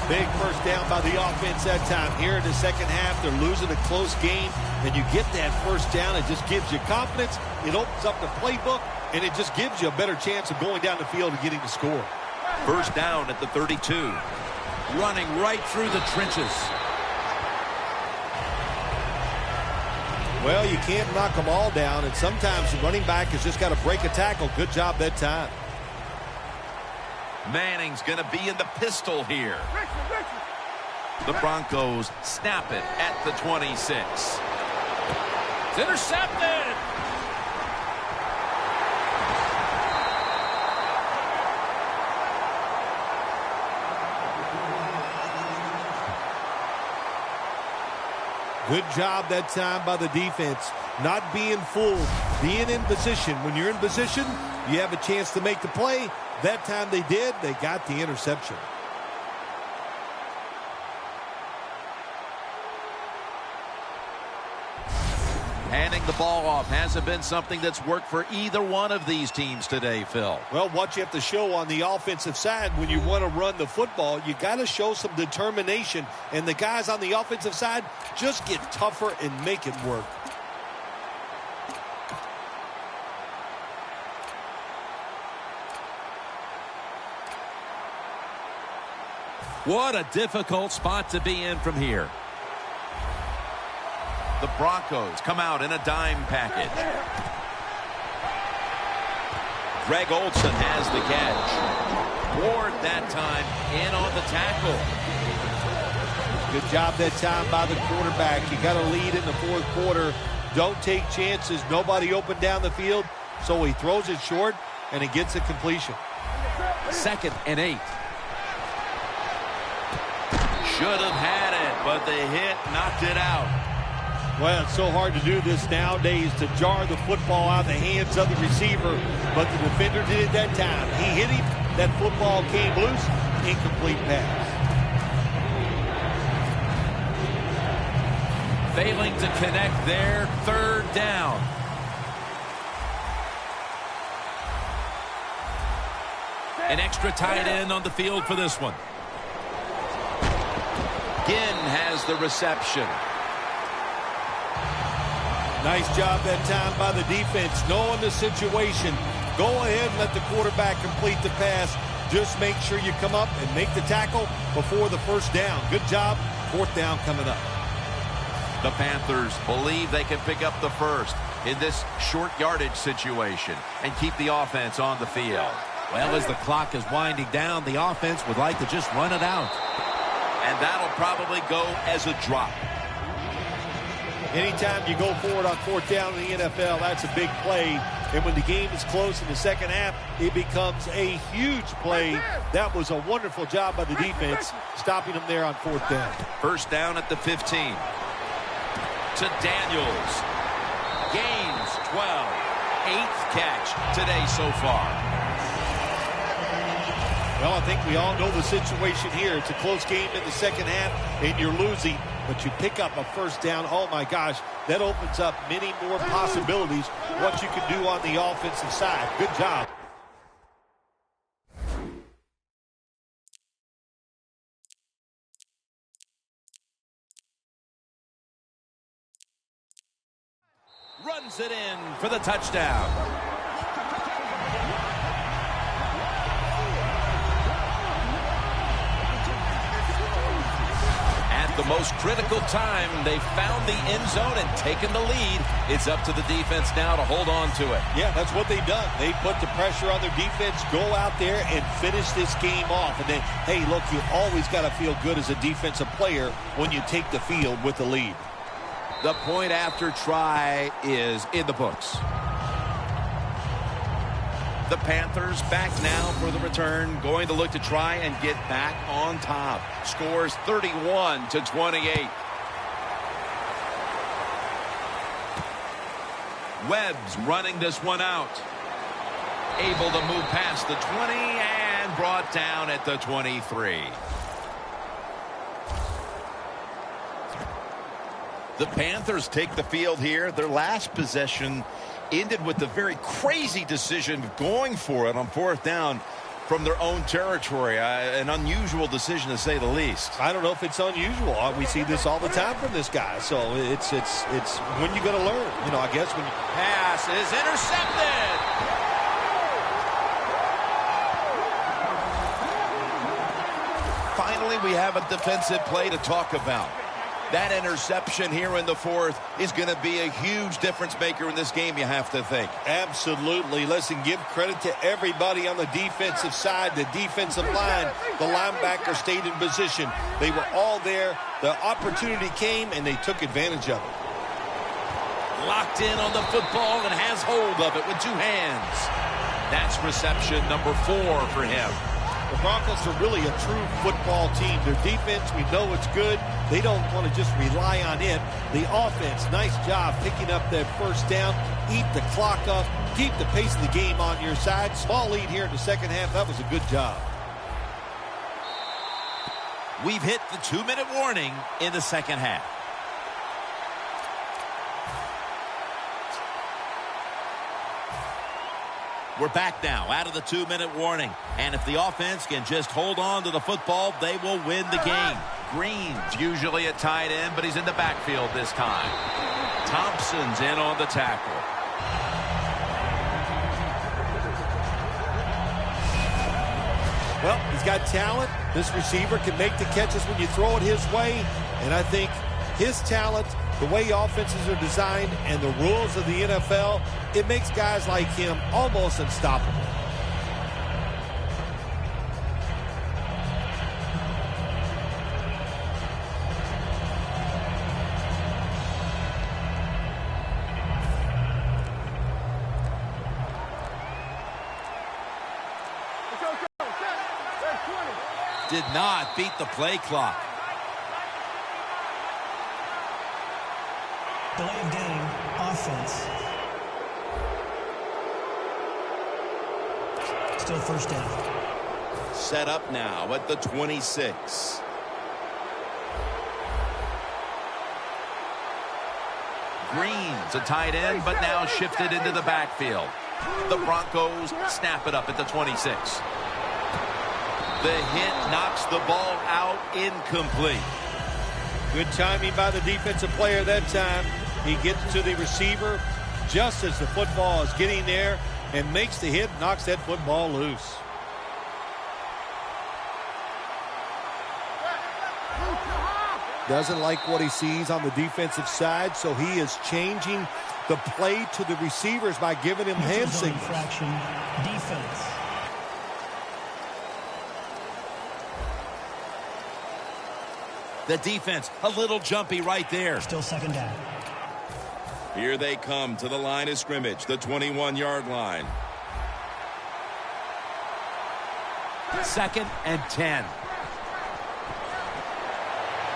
Big first down by the offense that time. Here in the second half, they're losing a close game, and you get that first down. It just gives you confidence. It opens up the playbook, and it just gives you a better chance of going down the field and getting the score. First down at the 32. Running right through the trenches. Well, you can't knock them all down, and sometimes the running back has just got to break a tackle. Good job that time. Manning's going to be in the pistol here. The Broncos snap it at the 26. It's intercepted. Good job that time by the defense. Not being fooled, being in position. When you're in position, you have a chance to make the play. That time they did. They got the interception. Handing the ball off hasn't been something that's worked for either one of these teams today, Phil. Well, what you have to show on the offensive side when you want to run the football, you got to show some determination. And the guys on the offensive side just get tougher and make it work. What a difficult spot to be in from here. The Broncos come out in a dime package. Greg Olsen has the catch. Ward that time in on the tackle. Good job that time by the quarterback. You got a lead in the fourth quarter. Don't take chances. Nobody open down the field. So he throws it short, and he gets a completion. 2nd and 8. Should have had it, but the hit knocked it out. Well, it's so hard to do this nowadays, to jar the football out of the hands of the receiver, but the defender did it that time. He hit him, that football came loose, incomplete pass. Failing to connect there, 3rd down. An extra tight end on the field for this one. Ginn has the reception. Nice job that time by the defense, knowing the situation. Go ahead and let the quarterback complete the pass. Just make sure you come up and make the tackle before the first down. Good job. 4th down coming up. The Panthers believe they can pick up the first in this short yardage situation and keep the offense on the field. Well, as the clock is winding down, the offense would like to just run it out. And that'll probably go as a drop. Anytime you go forward on 4th down in the NFL, that's a big play. And when the game is close in the second half, it becomes a huge play. That was a wonderful job by the defense, stopping them there on 4th down. First down at the 15. To Daniels. Gains 12. 8th catch today so far. Well, I think we all know the situation here. It's a close game in the second half, and you're losing, but you pick up a first down. Oh, my gosh, that opens up many more possibilities, what you can do on the offensive side. Good job. Runs it in for the touchdown. At the most critical time, they've found the end zone and taken the lead. It's up to the defense now to hold on to it. Yeah, that's what they've done. They put the pressure on their defense, go out there and finish this game off. And then, hey, look, you always got to feel good as a defensive player when you take the field with the lead. The point after try is in the books. The Panthers back now for the return, going to look to try and get back on top. Scores 31-28. Webb's running this one out. Able to move past the 20 and brought down at the 23. The Panthers take the field here. Their last possession ended with the very crazy decision of going for it on 4th down from their own territory. An unusual decision, to say the least. I don't know if it's unusual. We see this all the time from this guy. So it's when you're going to learn. You know, I guess when you... Pass is intercepted. Finally, we have a defensive play to talk about. That interception here in the 4th is going to be a huge difference maker in this game, you have to think. Absolutely. Listen, give credit to everybody on the defensive side, the defensive line. The linebacker stayed in position. They were all there. The opportunity came, and they took advantage of it. Locked in on the football and has hold of it with 2 hands. That's reception number 4 for him. The Broncos are really a true football team. Their defense, we know it's good. They don't want to just rely on it. The offense, nice job picking up that 1st down, eat the clock up, keep the pace of the game on your side. Small lead here in the 2nd half. That was a good job. We've hit the 2-minute warning in the 2nd half. We're back now out of the 2-minute warning. And if the offense can just hold on to the football, they will win the game. Green's usually at tight end, but he's in the backfield this time. Thompson's in on the tackle. Well, he's got talent. This receiver can make the catches when you throw it his way. And I think his talent, the way offenses are designed, and the rules of the NFL, it makes guys like him almost unstoppable. Did not beat the play clock. Delay of game, offense. Still 1st down. Set up now at the 26. Green's a tight end, but now shifted into the backfield. The Broncos snap it up at the 26. The hit knocks the ball out, incomplete. Good timing by the defensive player that time. He gets to the receiver just as the football is getting there and makes the hit, knocks that football loose. Doesn't like what he sees on the defensive side, so he is changing the play to the receivers by giving him hand signals. Infraction, defense. The defense, a little jumpy right there. Still 2nd down. Here they come to the line of scrimmage, the 21-yard line. 2nd and 10.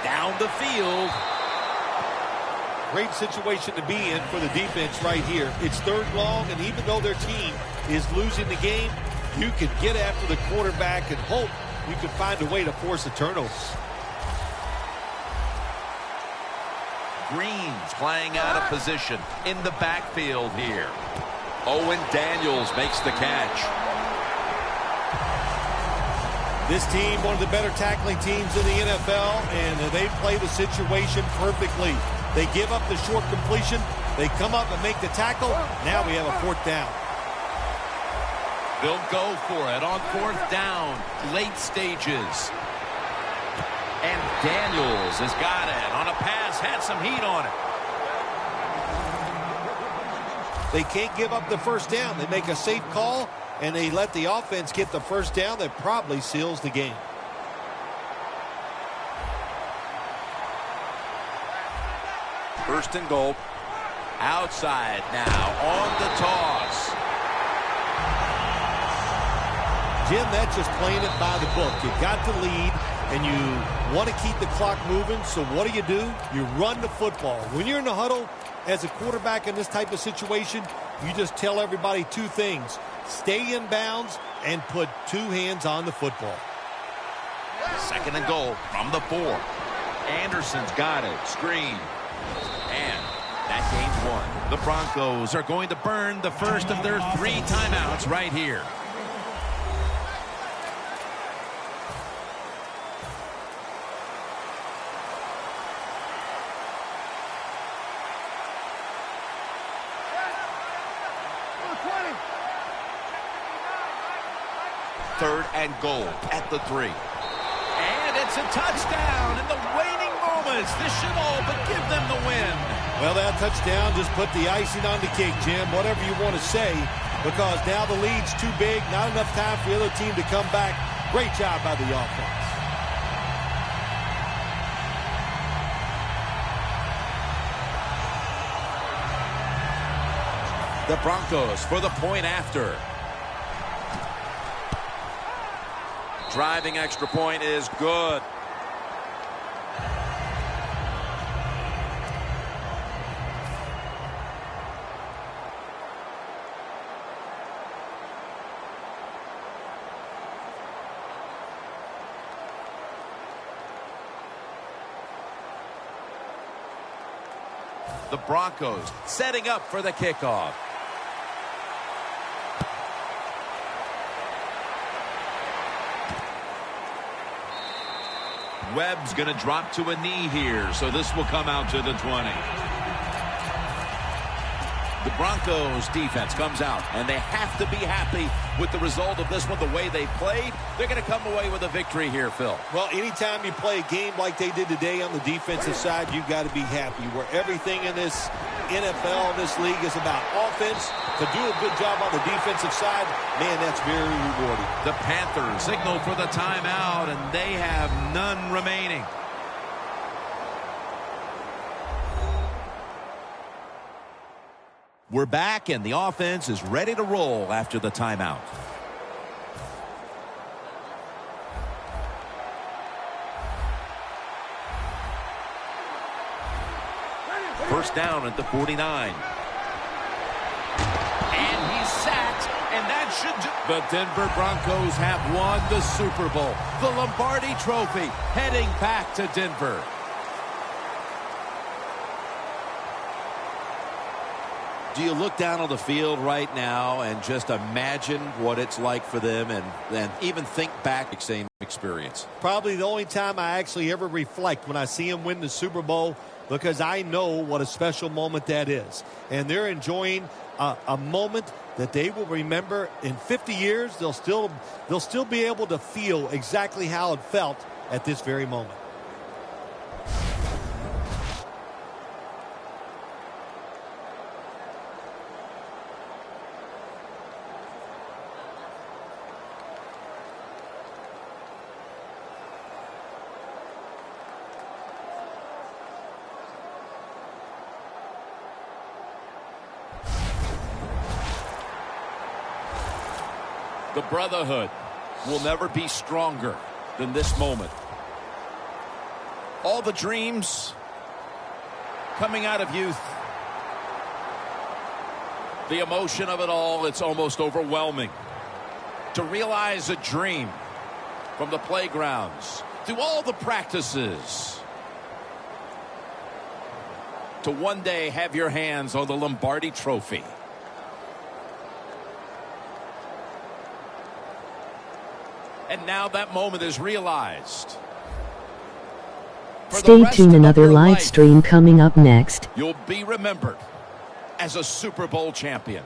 Down the field. Great situation to be in for the defense right here. It's 3rd long, and even though their team is losing the game, you can get after the quarterback and hope you can find a way to force a turnover. Green's playing out of position in the backfield here. Owen Daniels makes the catch. This team, one of the better tackling teams in the NFL, and they play the situation perfectly. They give up the short completion. They come up and make the tackle. Now we have a 4th down. They'll go for it on 4th down, late stages. And Daniels has got it on a pass, had some heat on it. They can't give up the first down. They make a safe call, and they let the offense get the first down that probably seals the game. First and goal. Outside now on the toss. Jim, that's just playing it by the book. You got to lead, and you want to keep the clock moving, so what do? You run the football. When you're in the huddle as a quarterback in this type of situation, you just tell everybody two things. Stay in bounds and put two hands on the football. Second and goal from the 4. Anderson's got it. Screen. And that game's won. The Broncos are going to burn the first of their 3 timeouts right here. Third and goal at the 3. And it's a touchdown in the waning moments. This should all but give them the win. Well, that touchdown just put the icing on the cake, Jim, whatever you want to say, because now the lead's too big, not enough time for the other team to come back. Great job by the offense. The Broncos for the point after. Driving extra point is good. The Broncos setting up for the kickoff. Webb's going to drop to a knee here, so this will come out to the 20. The Broncos defense comes out, and they have to be happy with the result of this one, the way they played. They're going to come away with a victory here, Phil. Well, anytime you play a game like they did today on the defensive side, you've got to be happy. Where everything in this NFL, this league, is about offense. To do a good job on the defensive side, man, that's very rewarding. The Panthers signal for the timeout, and they have none remaining. We're back, and the offense is ready to roll after the timeout. First down at the 49. And he's sacked, and that should do. The Denver Broncos have won the Super Bowl. The Lombardi Trophy heading back to Denver. Do you look down on the field right now and just imagine what it's like for them and even think back the same experience? Probably the only time I actually ever reflect when I see them win the Super Bowl, because I know what a special moment that is. And they're enjoying a moment that they will remember in 50 years. They'll still be able to feel exactly how it felt at this very moment. The brotherhood will never be stronger than this moment. All the dreams coming out of youth. The emotion of it all, it's almost overwhelming. To realize a dream from the playgrounds, through all the practices, to one day have your hands on the Lombardi Trophy. And now that moment is realized. Stay tuned, another live stream coming up next. You'll be remembered as a Super Bowl champion.